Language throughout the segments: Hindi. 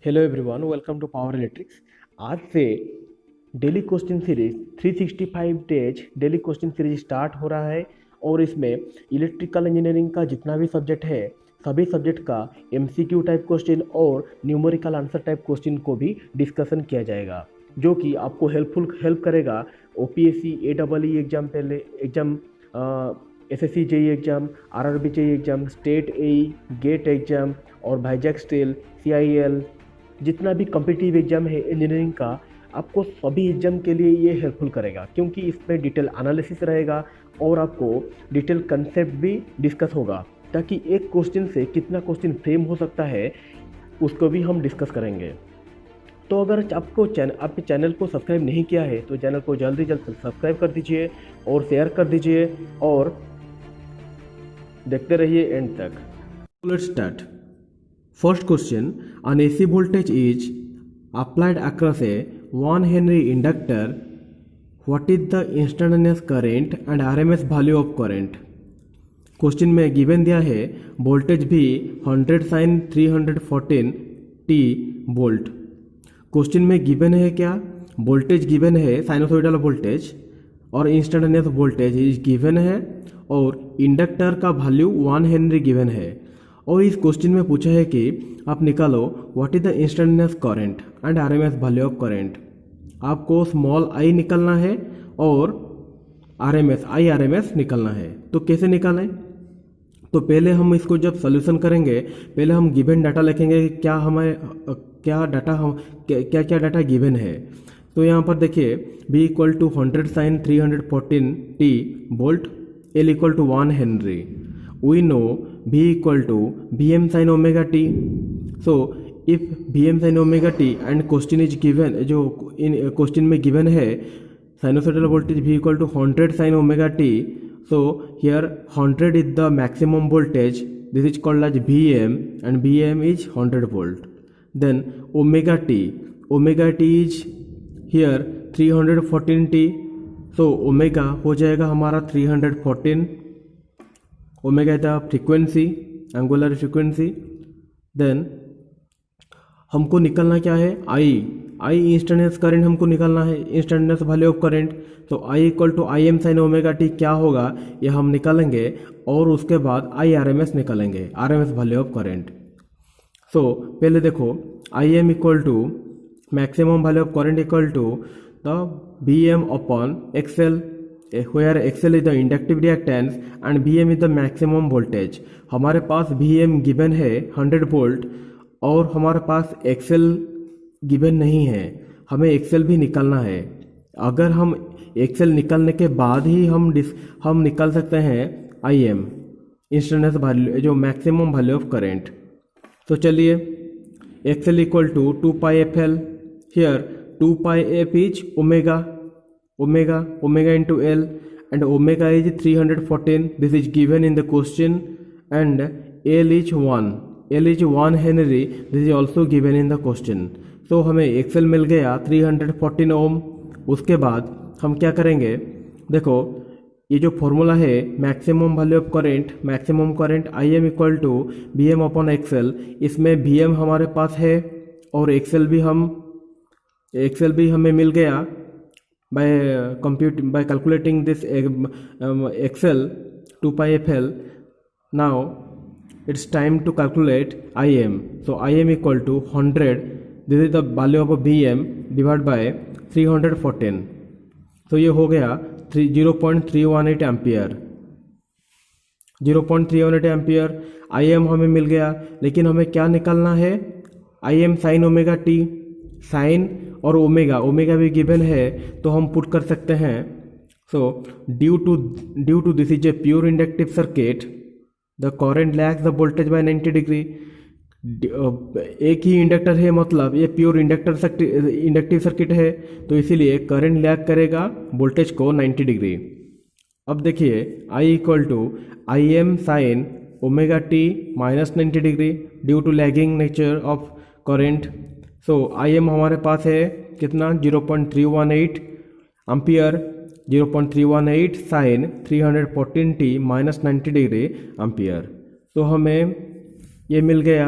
Hello everyone, welcome to power electrics. आज से daily question series 365 days daily question series start हो रहा है और इसमें इलेक्ट्रिकल इंजीनियरिंग का जितना भी सब्जेक्ट है सभी सब्जेक्ट का एमसीक्यू टाइप क्वेश्चन और न्यूमेरिकल आंसर टाइप क्वेश्चन को भी डिस्कशन किया जाएगा, जो कि आपको हेल्प करेगा ओपीएससी एडब्ल्यू एग्जाम, पहले exam SSC JE exam, RRB JE exam, state AE, GATE exam और भाईजैक स्टील, सीआईएल, जितना भी कॉम्पिटिटिव एग्जाम है इंजीनियरिंग का, आपको सभी एग्जाम के लिए ये हेल्पफुल करेगा, क्योंकि इसमें डिटेल एनालिसिस रहेगा और आपको डिटेल कंसेप्ट भी डिस्कस होगा, ताकि एक क्वेश्चन से कितना क्वेश्चन फ्रेम हो सकता है उसको भी हम डिस्कस करेंगे। तो अगर आपके चैनल को सब्सक्राइब नहीं किया है तो चैनल को जल्दी सब्सक्राइब कर दीजिए और शेयर कर दीजिए और देखते रहिए एंड तक। Let's start. First question, an AC voltage is applied across a 1 Henry inductor. What is the instantaneous current and RMS value of current? Question में गिवन दिया है वोल्टेज भी 100 sin 314 t वोल्ट। क्वेश्चन में गिवन है क्या? वोल्टेज गिवन है साइनोसॉइडल वोल्टेज और इंस्टेंटेनियस वोल्टेज इज गिवन है और इंडक्टर का वैल्यू 1 हेनरी गिवन है। और इस क्वेश्चन में पूछा है कि आप निकालो what is the instantaneous current and RMS value of current. आपको स्मॉल आई निकालना है और आरएमएस निकालना है। तो कैसे निकालें? तो पहले हम इसको जब सोल्यूशन करेंगे, पहले हम गिवन डाटा लिखेंगे क्या डाटा गिवन है। तो यहाँ पर देखिए B equal to 100 sin 314 t volt, L equal to 1 henry. We know V equal to Vm sin omega t. So if Vm sin omega t and question is given, जो इन क्वेश्चन में गिवन है sinusoidal voltage V equal to 100 sin omega t. So here 100 is the maximum voltage. This is called as Vm and Vm is 100 volt. Then omega t is here 314 t. So omega हो जाएगा हमारा 314. Omega is the frequency, angular frequency. Then हमको निकालना क्या है? आई इंस्टेंटेनियस करंट हमको निकालना है, इंस्टेंटेनियस वैल्यू ऑफ करंट। तो I equal to I M sine omega T क्या होगा ये हम निकालेंगे और उसके बाद आई आर एम एस निकालेंगे, R M S value of current. So पहले देखो I M equal to maximum value of current equal to the B M upon XL, where XL is the inductive reactance and Vm is the maximum voltage। हमारे पास Vm गिवन है 100 वोल्ट और हमारे पास XL गिवन नहीं है, हमें XL भी निकालना है। अगर हम XL निकालने के बाद ही हम निकाल सकते हैं IM, इंस्टेंटेनियस वैल्यू, जो मैक्सिमम वैल्यू ऑफ करंट। तो चलिए XL equal to 2 pi FL, here 2 pi F is omega into L and omega is 314. This is given in the question and L is 1 Henry. This is also given in the question. So हमें XL मिल गया 314 ओम। उसके बाद हम क्या करेंगे? देखो ये जो फॉर्मूला है maximum value of current I M equal to B M upon XL, इसमें बी एम हमारे पास है और एक्सएल भी हमें मिल गया by calculating this XL 2 pi FL. Now it's time to calculate IM. So IM equal to 100. This is the value of a VM divided by 314. तो ये हो गया 0.318 एम्पियर, 0.318 एम्पियर। IM हमें मिल गया, लेकिन हमें क्या निकालना है? IM sine omega t, sine और ओमेगा भी गिवन है तो हम पुट कर सकते हैं। So due to this is a pure inductive circuit, the current lags the voltage by 90 degree. एक ही इंडक्टर है, मतलब ये प्योर इंडक्टिव सर्किट है, तो इसीलिए करंट लैग करेगा वोल्टेज को 90 डिग्री। अब देखिए I equal to I M sine omega T minus 90 degree due to lagging nature of current. So I M हमारे पास है कितना? 0.318 ampere, 0.318 sine 314 t minus 90 degree ampere. तो हमें ये मिल गया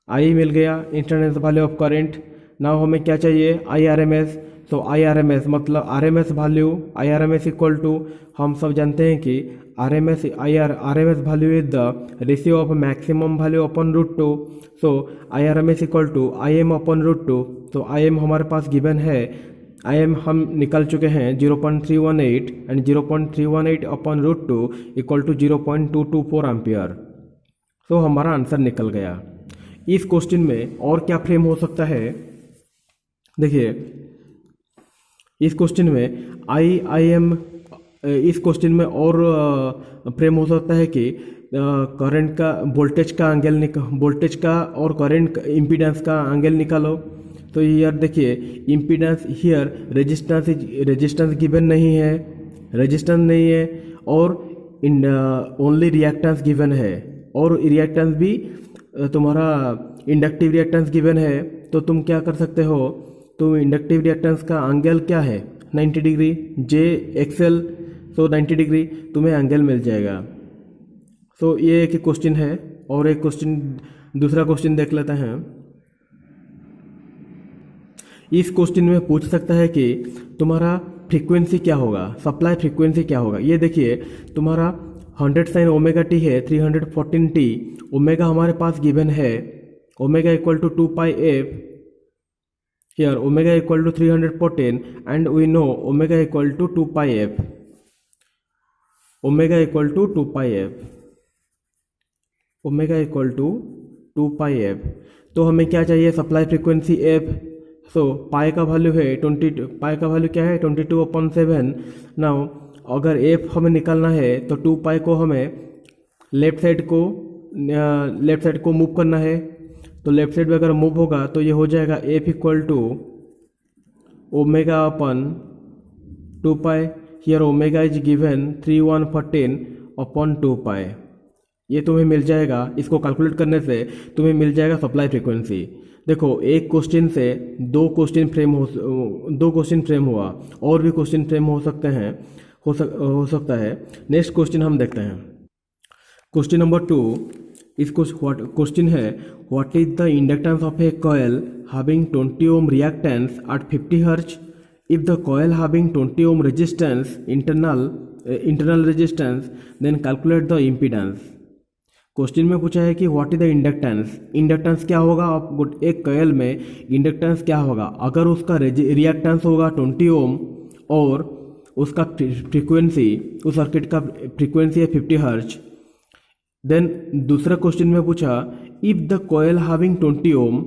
आई मिल गया, instantaneous value of current. Now हमें क्या चाहिए, आई आर एम एस। तो आई आर एम एस मतलब R M S value, I R M S equal to, हम सब जानते हैं कि R M S R M S value is the ratio of maximum value upon root two. So I R M S equal to I M upon root two. तो आई एम हमारे पास गिवन है, आई एम हम निकल चुके हैं 0.318 and 0.318 upon root two equal to 0.224 ampere. तो हमारा आंसर निकल गया। इस क्वेश्चन में और क्या फ्रेम हो सकता है, देखिए इस क्वेश्चन में आई एम, इस क्वेश्चन में और फ्रेम हो सकता है कि करंट का वोल्टेज का एंगल वोल्टेज का और करंट इम्पीडेंस का एंगल निकालो। तो यार देखिए इम्पीडेंस हियर रेजिस्टेंस गिवन नहीं है, रेजिस्टेंस नहीं है, और ओनली रिएक्टेंस गिवन है, और रिएक्टेंस भी तुम्हारा इंडक्टिव रिएक्टेंस गिवन है। तो तुम क्या कर सकते हो, तो इंडक्टिव रिएक्टेंस का एंगल क्या है 90 डिग्री, जे एक्सएल, तो 90 डिग्री तुम्हें एंगल मिल जाएगा। तो ये एक क्वेश्चन है, और एक क्वेश्चन दूसरा क्वेश्चन देख लेते हैं। इस क्वेश्चन में पूछ सकता है कि तुम्हारा फ्रीक्वेंसी क्या होगा, सप्लाई फ्रीक्वेंसी क्या होगा। ये देखिए तुम्हारा 100 साइन ओमेगा टी है, 314 टी, ओमेगा हमारे पास गिवन है, omega equal to 2 pi F, here omega equal to 314 and we know omega equal to 2 pi F, omega equal to 2 pi F, omega equal to 2 pi F. तो हमें क्या चाहिए, supply frequency F. So pi का वैल्यू है 20, पाई का वैल्यू क्या है 22/7। नाउ अगर एफ हमें निकालना है तो 2 पाई को हमें लेफ्ट साइड को मूव करना है। तो लेफ्ट साइड में अगर मूव होगा तो ये हो जाएगा F equal to omega upon 2 pi, here omega is given 3114/2 pi. ये तुम्हें मिल जाएगा, इसको कैलकुलेट करने से तुम्हें मिल जाएगा सप्लाई फ्रीक्वेंसी। देखो एक क्वेश्चन से दो क्वेश्चन फ्रेम हुआ, और भी क्वेश्चन फ्रेम हो सकते हैं, हो सकता है। नेक्स्ट क्वेश्चन हम देखते हैं, क्वेश्चन नंबर 2। इस क्वेश्चन है, what is the inductance of a coil having 20 ohm reactance at 50 hertz if the coil having 20 ohm resistance internal resistance, then calculate the impedance. Question में पूछा है कि what is the inductance, inductance क्या होगा, एक कॉइल में इंडक्टेंस क्या होगा। अगर उसका रिएक्टेंस होगा 20 ओम और उसका फ्रीक्वेंसी, उस सर्किट का फ्रीक्वेंसी है 50 हर्ट्ज। देन दूसरा क्वेश्चन में पूछा, इफ द कॉइल हैविंग 20 ओम,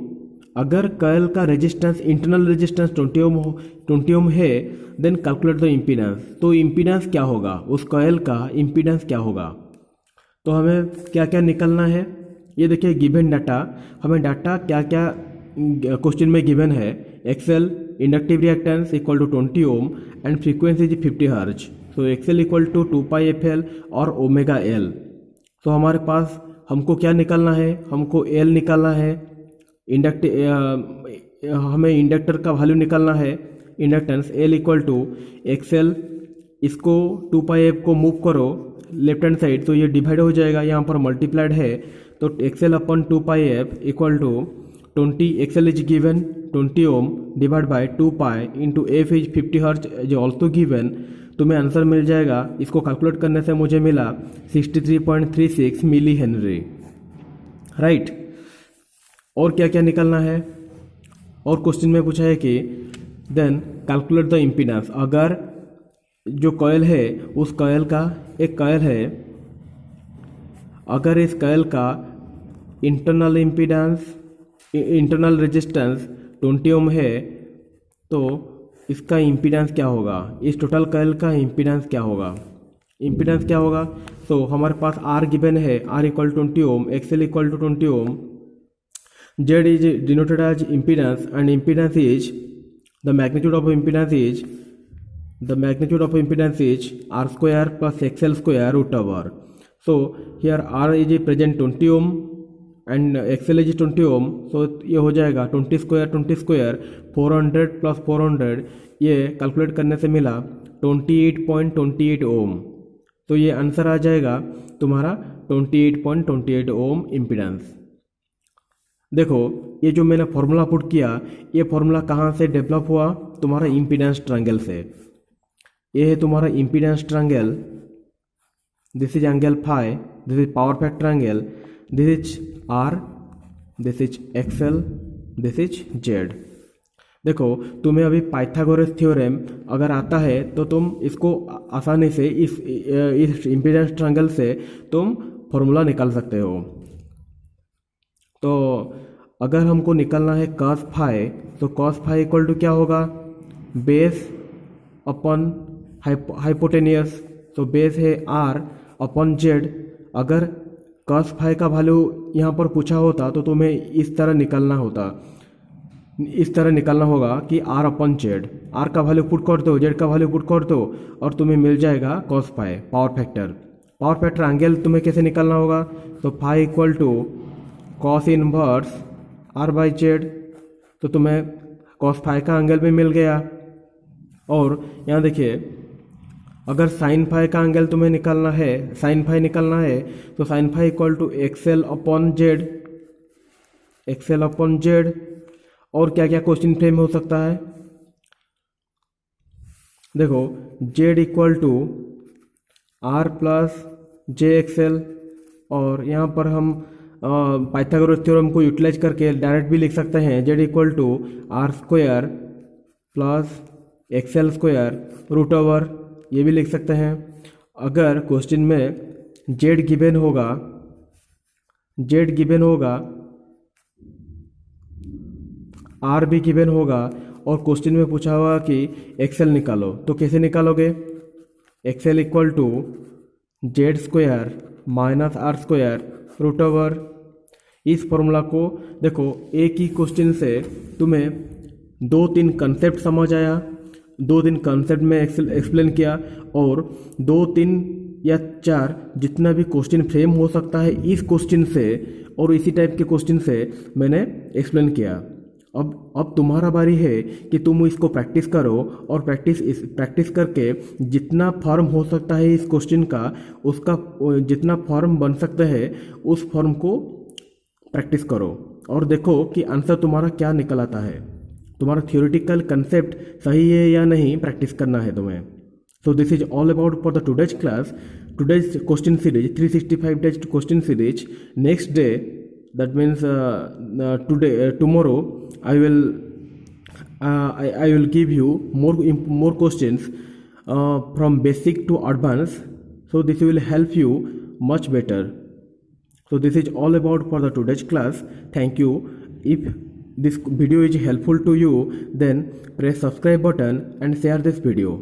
अगर कॉइल का रेजिस्टेंस इंटरनल रेजिस्टेंस 20 ओम है, देन कैलकुलेट द इम्पीडेंस। तो इम्पीडेंस क्या होगा, उस कॉइल का इम्पीडेंस क्या होगा। तो हमें क्या क्या निकलना है, ये देखिए गिवन डाटा, हमें डाटा क्या क्या क्वेश्चन में गिवन है। XL inductive reactance equal to 20 ohm and frequency is 50 hertz. So XL equal to 2 pi F L और ओमेगा एल। तो हमारे पास हमको क्या निकालना है, हमको एल निकालना है, हमें इंडक्टर का वैल्यू निकालना है, inductance L equal to XL, इसको 2 पाई एफ को मूव करो लेफ्ट हैंड साइड तो ये डिवाइड हो जाएगा, यहाँ पर मल्टीप्लाइड है। तो एक्सएल अपन 2 pi F equal to 20, XL is given 20 ohm divide by 2 pi into F is 50 hertz is also given. तुम्हें आंसर मिल जाएगा, इसको कैलकुलेट करने से मुझे मिला 63.36 मिली हेनरी, राइट। और क्या क्या निकलना है, और क्वेश्चन में पूछा है कि देन कैलकुलेट द इम्पीडेंस। अगर जो कॉइल है उस कॉइल का, एक कॉइल है, अगर इस कॉइल का इंटरनल इम्पीडेंस, इंटरनल रेजिस्टेंस 20 ओम है, तो इसका इम्पीडेंस क्या होगा, इस टोटल कॉइल का इम्पीडेंस क्या होगा, इम्पीडेंस क्या होगा। तो हमारे पास आर गिवन है, R equal 20 ohm, XL equal to 20 ohm, Z is denoted as impedance and impedance is the magnitude of impedance is r square plus xl square root over. So here r is present 20 ohm and xl is 20 ohm, so ये हो जाएगा 20 square 400 plus 400, ये कैलकुलेट करने से मिला 28.28 ओम। तो ये आंसर आ जाएगा तुम्हारा 28.28 ओम इम्पीडेंस। देखो ये जो मैंने फॉर्मूला पुट किया, ये फॉर्मूला कहाँ से डेवलप हुआ? तुम्हारा इम्पीडेंस ट्रायंगल से। ये है तुम्हारा impedance triangle, this is angle phi, this is power factor angle, this is R, this is XL, this is Z. देखो तुम्हें अभी पाइथागोरस थ्योरम अगर आता है तो तुम इसको आसानी से इस इम्पीडेंस ट्रायंगल से तुम फॉर्मूला निकाल सकते हो। तो अगर हमको निकालना है cos फाई, तो cos फाई इक्वल टू क्या होगा? बेस अपन हाइपोटेनियस, तो बेस है r अपन जेड। अगर cos फाई का वैल्यू यहाँ पर पूछा होता तो तुम्हें इस तरह निकालना होता, इस तरह निकालना होगा कि r अपन जेड, r का वैल्यू पुट कर दो, जेड का वैल्यू पुट कर दो और तुम्हें मिल जाएगा cos phi power factor. Power factor angle तुम्हें कैसे निकालना होगा? तो phi equal to cos inverse R by Z, तो तुम्हें कॉस फाई का एंगल भी मिल गया। और यहाँ देखिए अगर साइन फाई का एंगल तुम्हें निकालना है, साइन फाई निकालना है, तो sine phi equal to XL upon Z, XL upon Z. और क्या क्या क्वेश्चन फ्रेम हो सकता है? देखो Z equal to R plus J XL, और यहाँ पर हम पाइथागोरस थ्योरम को यूटिलाइज करके डायरेक्ट भी लिख सकते हैं, Z equal to R square plus XL square root over, ये भी लिख सकते हैं। अगर क्वेश्चन में जेड गिवन होगा, जेड गिवन होगा, आर भी गिवन होगा और क्वेश्चन में पूछा होगा कि एक्सएल निकालो, तो कैसे निकालोगे? XL equal to Z square minus R square root over. इस फॉर्मूला को देखो एक ही क्वेश्चन से तुम्हें 2-3 कंसेप्ट समझ आया, 2-3 कंसेप्ट में एक्सप्लेन किया, और 2-3 या 4 जितना भी क्वेश्चन फ्रेम हो सकता है इस क्वेश्चन से और इसी टाइप के क्वेश्चन से मैंने एक्सप्लेन किया। अब तुम्हारा बारी है कि तुम इसको प्रैक्टिस करो, और प्रैक्टिस करके जितना फॉर्म हो सकता है इस क्वेश्चन का, उसका जितना फॉर्म बन सकता है उस फॉर्म को प्रैक्टिस करो और देखो कि आंसर तुम्हारा क्या निकल आता है। तुम्हारा थियोरेटिकल कंसेप्ट सही है या नहीं, प्रैक्टिस करना है तुम्हें। So this is all about for the today's class, today's question series 365 days question series. Next day, that means tomorrow I will give you more questions from basic to advanced, so this will help you much better. So this is all about for the today's class. Thank you. If this video is helpful to you, then press subscribe button and share this video.